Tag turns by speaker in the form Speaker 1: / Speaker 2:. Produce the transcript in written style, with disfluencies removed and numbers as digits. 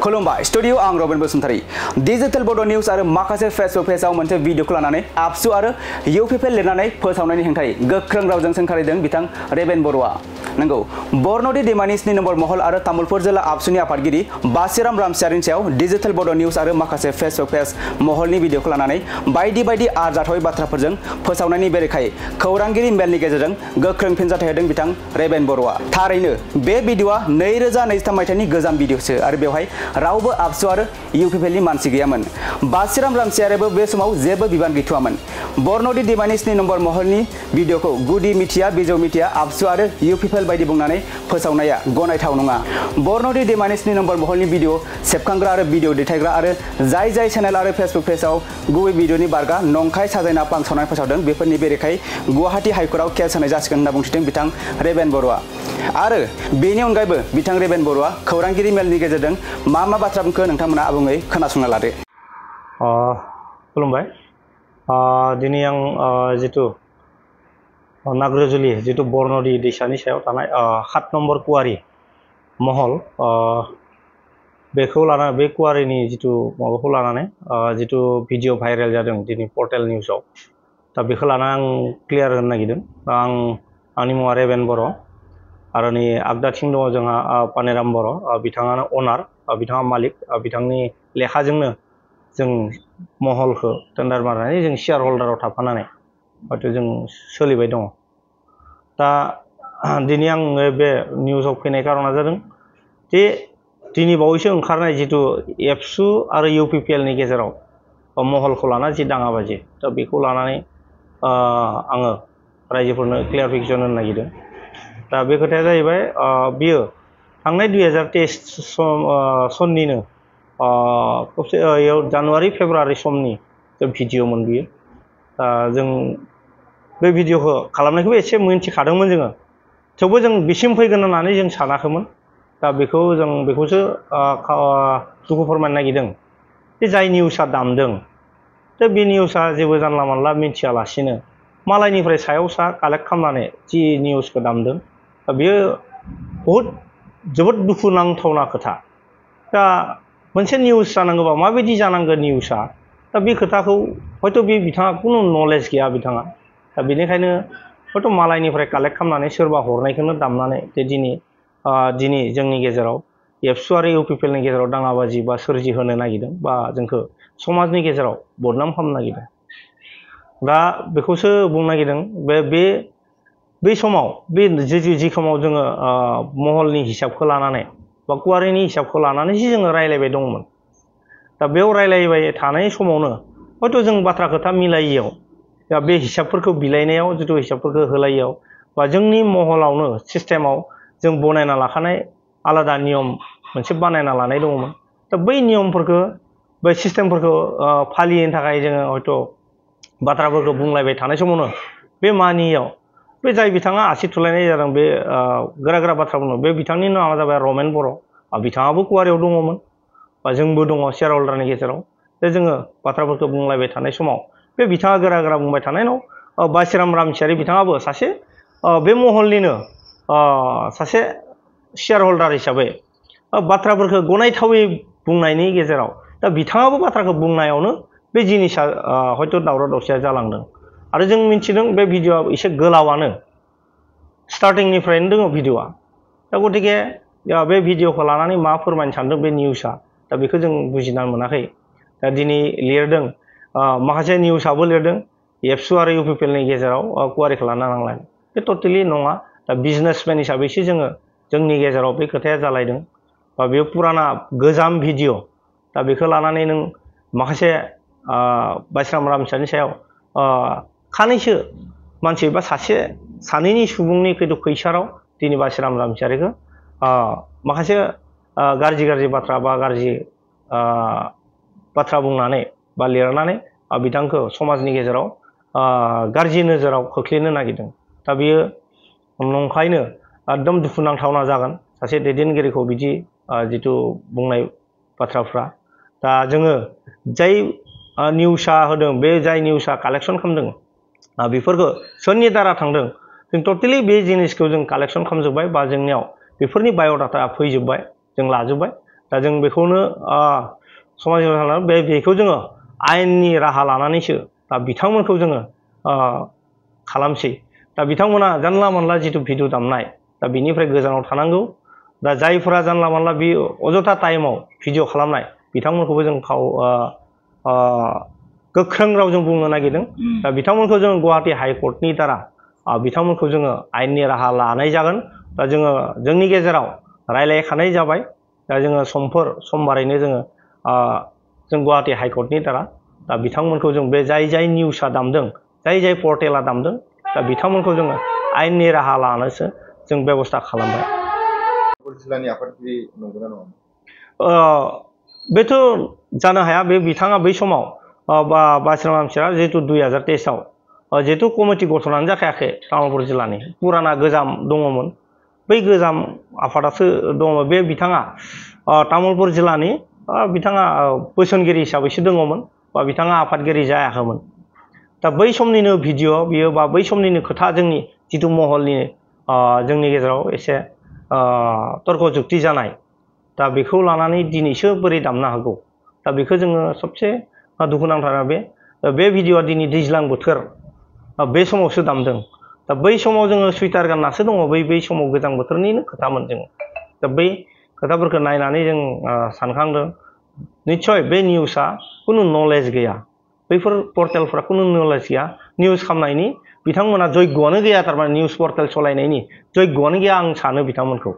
Speaker 1: खुलुमबाय स्टुडियो आं Robin Basumatary digital बड' निउज आरो माखासे फेसबुक पेजआव मोनसे भिडिअखौ लानानै आबसु आरो इउपिपिएल लिरनानै फोसावनायनि हेंथायै गोख्रों रावजों सोंखारिदों बिथां रेबेन बर'आ। नंगौ बरन'दि दैमानि 2 नम्बर महल आरो तामुलपुर जिल्ला आबसुनि आफादगिरि बासिराम रामसियारिनि सायाव डिजिटल बड' निउज आरो माखासे फेसबुक पेज महलनि भिडिअखौ लानानै बायदि बायदि आरजाथावै बाथ्राफोरजों फोसावनायनि बेरेखायै खौरांगिरि मेलनि गेजेरजों गोख्रों फिनजाथाय होदों बिथां रेबेन बर'आ। थारैनो बे भिडिअआ 2023 मायथाइनि गोजाम भिडिअसो आरो बेवहाय रावबो आबसु आरो इउपिपिएलनि मानसि गैयामोन। बासिराम रामसियारियाबो बे समाव जेबो बिबान गैथ'वामोन। बरन'दि दैमानि 2 नम्बर महलनि भिडिअखौ गुदि मिथिया बिजौ मिथिया आबसु आरो इउपिपिएल बायदि बुंनानै फोसावनाया गनायथाव नङा। बरन'दि दैमानि 2 नम्बर महलनि भिडिअ सेबखांग्रा आरो भिडिअ दैथायग्रा आरो जाय चेनेल आरो फेसबुक पेजआव गुबै भिडिअनि बारगा नंखाय साजायना बांसावनाय फोसावदों बेफोरनि बेरेखायै गुवाहाटी हाइकर्टआव केस होनाय जासिगोन होनना बुंथिदों बिथां रेबेन बर'आ। आरो बेनि अनगायैबो बिथां रेबेन बर'आ खौरांगिरि मेलनि गेजेरजों मा बाथ्रा बुंखो नोंथांमोना आबुङै खोनासंना लादो।
Speaker 2: खुलुमबाय। दिनै आं जितु नाग्रोजुलि जितु बरन'दि दैसानि सायाव थानाय 7 नम्बर कुवारि महल बेखौ लाना बे कुवारिनि जितु माबाखौ लानानै जितु भिडिअ भाइरेल जादों दिनै पर्टेल निउसाव दा बेखौ लाना आं क्लियार होनो नागिरदों। आंनि मुङा रेबेन बर' आरो नै आगदाथिं दङ जोंहा पानेराम बर' बिथाङानो अनार बिथाङा मालिक बिथांनि लेखाजोंनो जों महलखौ टेन्डार मारनानै जों शेयार हल्डाराव थाफानानै हयथ' जों सोलिबाय दङ। दा दिनै आं बे निउसाव फैनाय कारना जादों जे दिनै बावैसो ओंखारनाय जितु एबसु आरो इउपिपिएलनि गेजेराव महलखौ लाना जि दाङाबाजि दा बेखौ लानानै आङो रायजोफोरनो क्लियारिफिकेसन होनो नागिरदों। दा बे खोथाया जाहैबाय बियो थांनाय 2023 सननिनो जानुवारि फेब्रुवारि समनि भिडिअमोन बियो। जों बे भिडिअखौ खालामनायखौबो एसे मिन्थिखादोंमोन जोङो, थेवबो जों बिसिम फैगोन होननानै जों सानाखैमोन। दा बेखौसो दुखु फोरमायनो नागिरदों जे जाय निउसआ दामदों दा बे निउसआ जेबो जानला मानला मिन्थियालासिनो मालायनिफ्राय सायाव सा कालेक्ट खालामनानै जि निउसखौ दामदों दा बेयो जोबोद दुखु नांथावना खोथा। दा मोनसे निउस जानांगौबा माबायदि जानांगोन निउसआ, दा बे खोथाखौ हयथ' बे बिथाङा खुनु नलेज गैया बिथाङा। दा बेनिखायनो हयथ' मालायनिफ्राय कालेक्ट खालामनानै सोरबा हरनायखौनो दामनानै जे दिनै जोंनि गेजेराव एबसु आरो इउपिपिएलनि गेजेराव दाङाबाजि बा सोरजिहोनो नागिरदों बा जोंखौ समाजनि गेजेराव बदनाम खालामनो नागिरदों। दा बेखौसो बुंनो नागिरदों बै समाव जि समाव जोङो महलनि हिसाबखौ लानानै बा कुवारिनि हिसाबखौ लानानैसो जोङो रायलायबाय दंमोन। दा बेयाव रायलायबाय थानाय समावनो हयथ' जों बाथ्रा खोथा मिलायियाव दा बे हिसाबफोरखौ बिलाइनायाव जितु हिसाबफोरखौ होलायियाव बा जोंनि महलावनो सिस्टेमाव जों बनायना लाखानाय आलादा नियम मोनसे बानायना लानाय दङमोन। दा बै नियमफोरखौ बै सिस्टेमफोरखौ फालियैनि थाखाय जोङो हयथ' बाथ्राफोरखौ बुंलायबाय थानाय समावनो बे मानियाव बे जाय बिथाङा आसि थुलायनाय जादों बे गोरा बाथ्रा बुंदों बे बिथांनि नामा जाबाय रमेन बर'। बिथाङाबो कुवारियाव दङमोन बा जोंबो दङ शेयार हल्डारनि गेजेराव। दा जोङो बाथ्राफोरखौ बुंलायबाय थानाय समाव बे बिथाङा गोरा बुंबाय थानायनाव बासिराम रामसियारि बिथाङाबो सासे बे महलनिनो सासे शेयार हल्डार हिसाबै बाथ्राफोरखौ गनायथावै बुंनायनि गेजेराव दा बिथाङाबो बाथ्राखौ बुंनायावनो बे जिनिसा हयथ' दावराव दावसिया जालांदों। आरो जों मिथिदों बे भिडिअआ एसे गोलावानो स्टार्टिंनिफ्रायनो दङ भिडिअआ। दा गतिके बे भिडिअखौ लानानै मा फोरमायनो सानदों बे निउसआ दा बेखौ जों बुजिना मोनाखै। दा दिनै लिरदों माखासे निउसआबो लिरदों एबसु आरो इउपिपिएलनि गेजेराव कुवारिखौ लाना नांलाय। बे टटेलि नङा। दा बिजनेसमेन हिसाबैसो जोंनि गेजेराव बे खोथाया जालायदों बा बेयो पुराना गोजाम भिडिअ। दा बेखौ लानानै नों माखासे बासिराम रामसियारिनि सायाव खानैसो मानसि बा सानैनि सुबुंनि खैसाराव दिनै बासिराम रामसियारिखौ माखासे गाज्रि बाथ्रा बा गाज्रि बाथ्रा बुंनानै बा लिरनानै बिथांखौ समाजनि गेजेराव गाज्रि नोजोराव खोख्लैनो नागिरदों। दा बेयो नंखायनो एकदम दुखुनांथावना जागोन सासे दैदेनगिरिखौ बिदि जितु बुंनाय बाथ्राफ्रा। दा जोङो जाय निउसआ होदों बे जाय निउसआ कालेक्सन खालामदों बेफोरखौ सोरनि दारा थांदों जों टटेलि बे जिनिसखौ जों कालेक्सन खालामजोब्बाय बा जोंनियाव बेफोरनि बाय'डाटा फैजोब्बाय जों लाजोब्बाय। दा जों बेखौनो समाजाव बेखौ जोङो आयेननि राहा लानानैसो दा बिथांमोनखौ जोङो खालामसै। दा बिथांमोना जानला मानला जिथु भिडिअ दामनाय दा बिनिफ्राय गोजानाव थानांगौ। दा जायफोरा जानला मानला बे अजथा टाइमाव भिडिअ खालामनाय बिथांमोनखौबो जों गोख्रों रावजों बुंनो नागिरदों। दा बिथांमोनखौ जों गुवाहाटी हाइकर्टनि दारा बिथांमोनखौ जोङो आयेननि राहा लानाय जागोन। दा जोङो जोंनि गेजेराव रायलायखानाय जाबाय। दा जोङो समबारैनो जोङो जों गुवाहाटी हाइकर्टनि दारा दा बिथांमोनखौ जों बे जाय निउसआ दामदों जाय पर्टेला दामदों दा बिथांमोनखौ जोङो आयेननि राहा लानोसो जों बेबस्था खालामबाय।
Speaker 3: जिल्लानि आफादगिरि नंगौना नङा?
Speaker 2: बेथ' जानो हाया। बे बिथाङा बै समाव बासिराम हामसिया जिहेतु 2023आव जिहेतु कमिटि गठनानो जाखायाखै तामुलपुर जिल्लानि पुराना गोजाम दङमोन। बै गोजाम आफादासो दङ। बे बिथाङा तामुलपुर जिल्लानि बिथाङा बोसोनगिरि हिसाबैसो दङमोन बा बिथाङा आफादगिरि जायाखैमोन। दा बै समनिनो भिडिअ बियो बा बै समनिनो खोथा जोंनि जिथु महलनि जोंनि गेजेराव एसे तर्क जुक्ति जानाय दा बेखौ लानानै दिनैसो बोरै दामनो हागौ। दा बेखौ जोङो सबसे दुखुनांथाव बे भिडिअआ दिनै दैज्लां बोथोर बे समावसो दामदों। दा बै समाव जोङो सुइटार गाननासो दङ। बै समाव गोजां बोथोरनिनो खोथामोन जों। दा बै खोथाफोरखौ नायनानै जों सानखांदों निस्सय बे निउसआ खुनु नलेज गैया। बैफोर पर्टेलफ्रा खुनु नलेज गैया। निउस खालामनायनि बिथांमोना जग्यआनो गैया। थारमाने निउस पर्टेल सालायनायनि जग्यआनो गैया आं सानो बिथांमोनखौ।